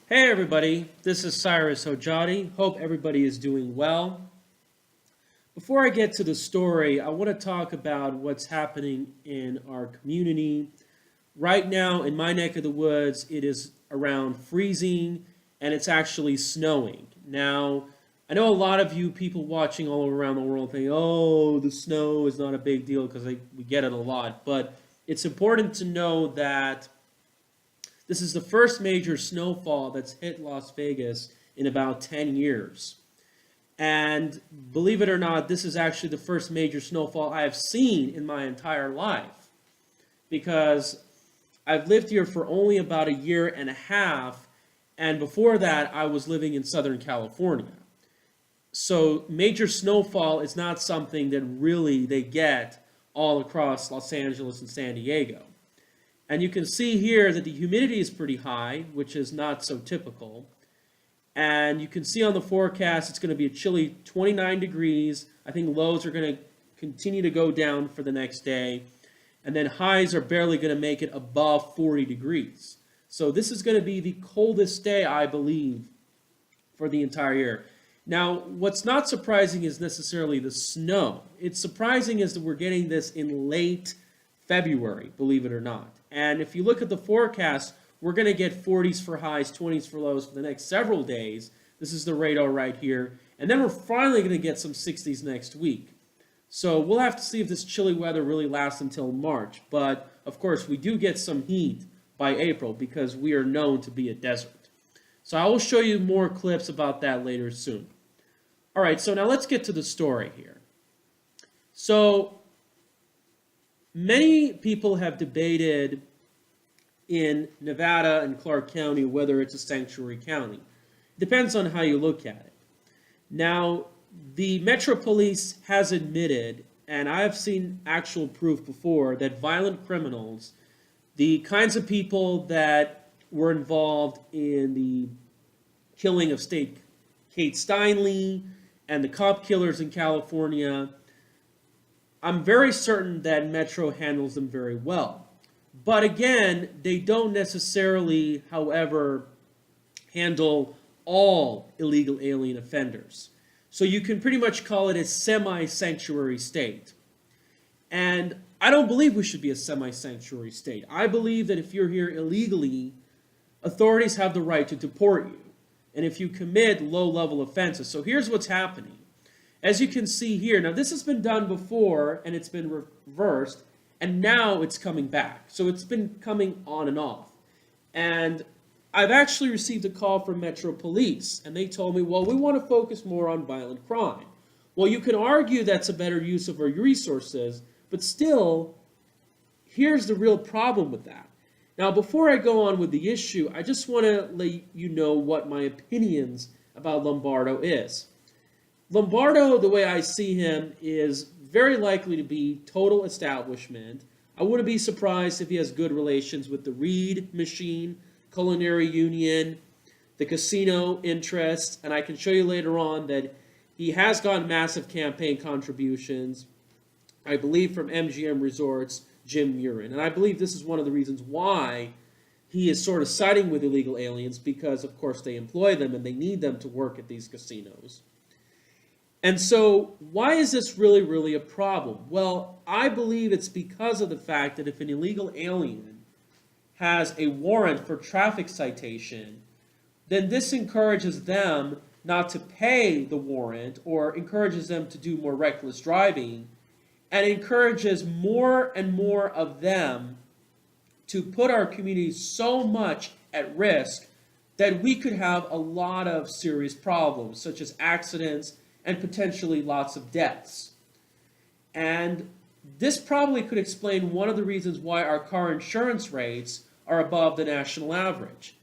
Hey everybody, this is Cyrus Hojadi. Hope everybody is doing well. Before I get to the story, I want to talk about what's happening in our community. Right now, in my neck of the woods, it is around freezing and it's actually snowing. Now, I know a lot of you people watching all around the world think, oh, the snow is not a big deal because we get it a lot. But it's important to know that this is the first major snowfall that's hit Las Vegas in about 10 years. And believe it or not, this is actually the first major snowfall I have seen in my entire life. Because I've lived here for only about a year and a half, and before that, I was living in Southern California. So major snowfall is not something that really they get all across Los Angeles and San Diego. And you can see here that the humidity is pretty high, which is not so typical. And you can see on the forecast it's going to be a chilly 29 degrees. I think lows are going to continue to go down for the next day. And then highs are barely going to make it above 40 degrees. So this is going to be the coldest day, I believe, for the entire year. Now, what's not surprising is necessarily the snow. It's surprising is that we're getting this in late February, believe it or not. And if you look at the forecast, we're going to get 40s for highs, 20s for lows for the next several days. This is the radar right here. And then we're finally going to get some 60s next week. So we'll have to see if this chilly weather really lasts until March. But, of course, we do get some heat by April because we are known to be a desert. So I will show you more clips about that later soon. All right, so now let's get to the story here. So many people have debated in Nevada and Clark County whether it's a sanctuary county. It depends on how you look at it. Now, the Metro Police has admitted, and I've seen actual proof before, that violent criminals, the kinds of people that were involved in the killing of State Kate Steinle and the cop killers in California, I'm very certain that Metro handles them very well. But again, they don't necessarily, however, handle all illegal alien offenders. So you can pretty much call it a semi-sanctuary state. And I don't believe we should be a semi-sanctuary state. I believe that if you're here illegally, authorities have the right to deport you. And if you commit low-level offenses. So here's what's happening. As you can see here, now this has been done before and it's been reversed, and now it's coming back. So it's been coming on and off. And I've actually received a call from Metro Police, and they told me, well, we want to focus more on violent crime. Well, you can argue that's a better use of our resources, but still, here's the real problem with that. Now, before I go on with the issue, I just want to let you know what my opinions about Lombardo is. Lombardo, the way I see him, is very likely to be total establishment. I wouldn't be surprised if he has good relations with the Reid machine, Culinary Union, the casino interests, and I can show you later on that he has gotten massive campaign contributions, I believe from MGM Resorts, Jim Murren. And I believe this is one of the reasons why he is sort of siding with illegal aliens, because, of course, they employ them and they need them to work at these casinos. And so, why is this really a problem? Well, I believe it's because of the fact that if an illegal alien has a warrant for traffic citation, then this encourages them not to pay the warrant or encourages them to do more reckless driving and encourages more and more of them to put our community so much at risk that we could have a lot of serious problems, such as accidents and potentially lots of deaths. And this probably could explain one of the reasons why our car insurance rates are above the national average.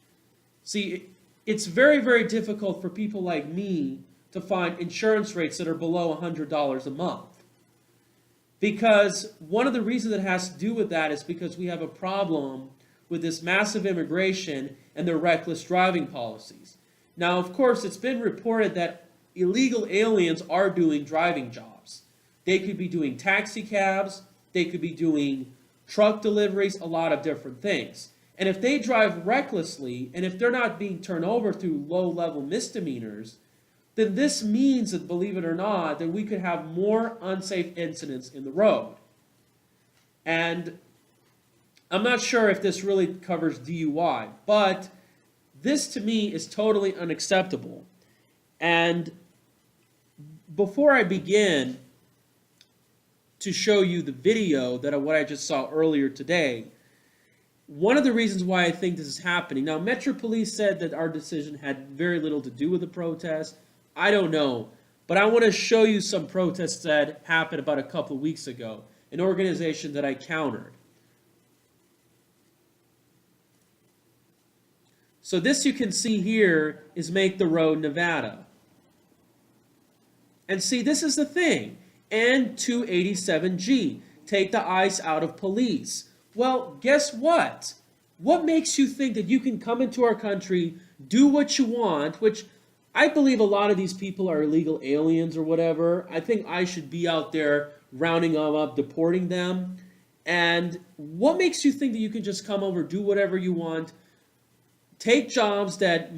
See, it's very difficult for people like me to find insurance rates that are below $100 a month. Because one of the reasons it has to do with that is because we have a problem with this massive immigration and their reckless driving policies. Now, of course, it's been reported that illegal aliens are doing driving jobs. They could be doing taxi cabs, they could be doing truck deliveries, a lot of different things. And if they drive recklessly, and if they're not being turned over through low-level misdemeanors, then this means that, believe it or not, that we could have more unsafe incidents in the road. And I'm not sure if this really covers DUI, but this to me is totally unacceptable. And before I begin to show you the video what I just saw earlier today, one of the reasons why I think this is happening, now Metro Police said that our decision had very little to do with the protest. I don't know, but I want to show you some protests that happened about a couple of weeks ago, an organization that I countered. So this you can see here is Make the Road Nevada. And see, this is the thing. N287G, take the ICE out of police. Well, guess what? What makes you think that you can come into our country, do what you want, which I believe a lot of these people are illegal aliens or whatever. I think I should be out there rounding them up, deporting them. And what makes you think that you can just come over, do whatever you want, take jobs that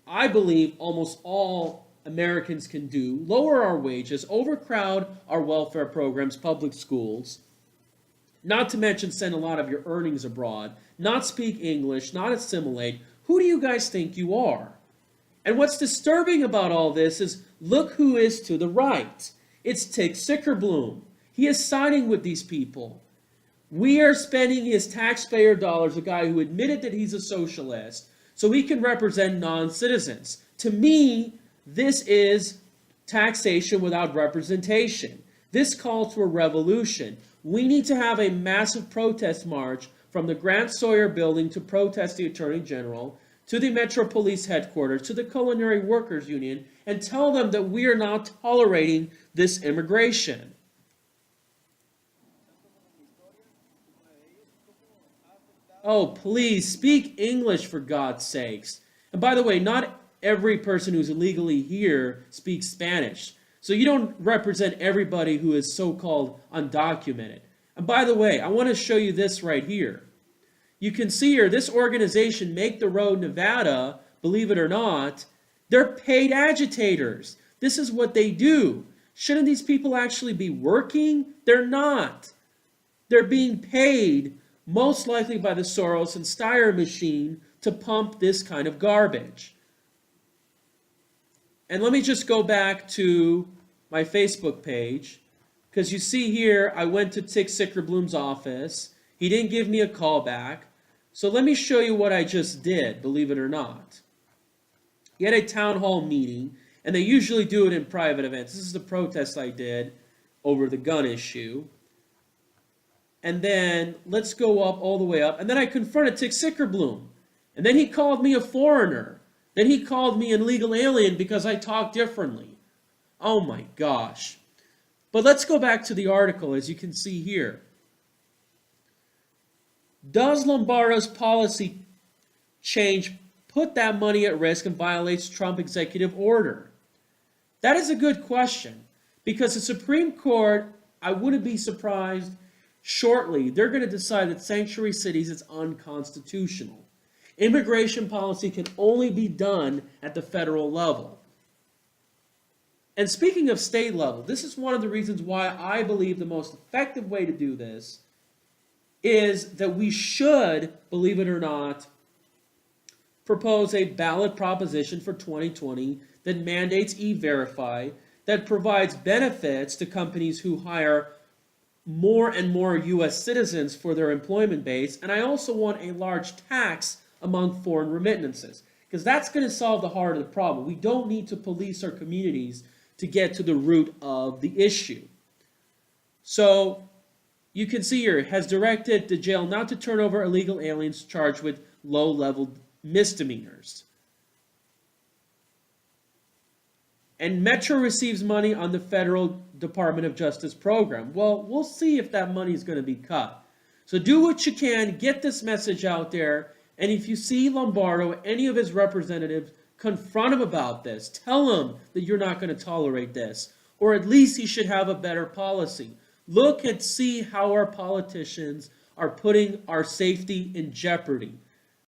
I believe almost all Americans can do, lower our wages, overcrowd our welfare programs, public schools, not to mention send a lot of your earnings abroad, not speak English, not assimilate? Who do you guys think you are? And what's disturbing about all this is, look who is to the right. It's Tick Sickerbloom. He is siding with these people. We are spending his taxpayer dollars, a guy who admitted that he's a socialist, so he can represent non-citizens. To me, this is taxation without representation. This calls for a revolution. We need to have a massive protest march from the Grant Sawyer building to protest the Attorney General, to the Metro Police headquarters, to the Culinary Workers Union, and tell them that we are not tolerating this immigration. Oh, please, speak English for God's sakes. And by the way, not every person who's illegally here speaks Spanish. So you don't represent everybody who is so-called undocumented. And by the way, I want to show you this right here. You can see here, this organization, Make the Road Nevada, believe it or not, they're paid agitators. This is what they do. Shouldn't these people actually be working? They're not. They're being paid, most likely by the Soros and Steyer machine, to pump this kind of garbage. And let me just go back to my Facebook page, because you see here, I went to Tick Sickerbloom's office. He didn't give me a call back. So let me show you what I just did, believe it or not. He had a town hall meeting, and they usually do it in private events. This is the protest I did over the gun issue. And then let's go up all the way up. And then I confronted Tick Sickerbloom. And then he called me a foreigner. Then he called me an illegal alien because I talk differently. Oh my gosh. But let's go back to the article, as you can see here. Does Lombardo's policy change put that money at risk and violates Trump executive order? That is a good question, because the Supreme Court, I wouldn't be surprised, shortly, they're going to decide that sanctuary cities is unconstitutional. Immigration policy can only be done at the federal level. And speaking of state level, this is one of the reasons why I believe the most effective way to do this is that we should, believe it or not, propose a ballot proposition for 2020 that mandates E-Verify, that provides benefits to companies who hire more and more U.S. citizens for their employment base. And I also want a large tax among foreign remittances, because that's going to solve the heart of the problem. We don't need to police our communities to get to the root of the issue. So you can see here, has directed the jail not to turn over illegal aliens charged with low-level misdemeanors. And Metro receives money on the Federal Department of Justice program. Well, we'll see if that money is going to be cut. So do what you can, get this message out there, and if you see Lombardo, any of his representatives, confront him about this. Tell him that you're not going to tolerate this, or at least he should have a better policy. Look and see how our politicians are putting our safety in jeopardy.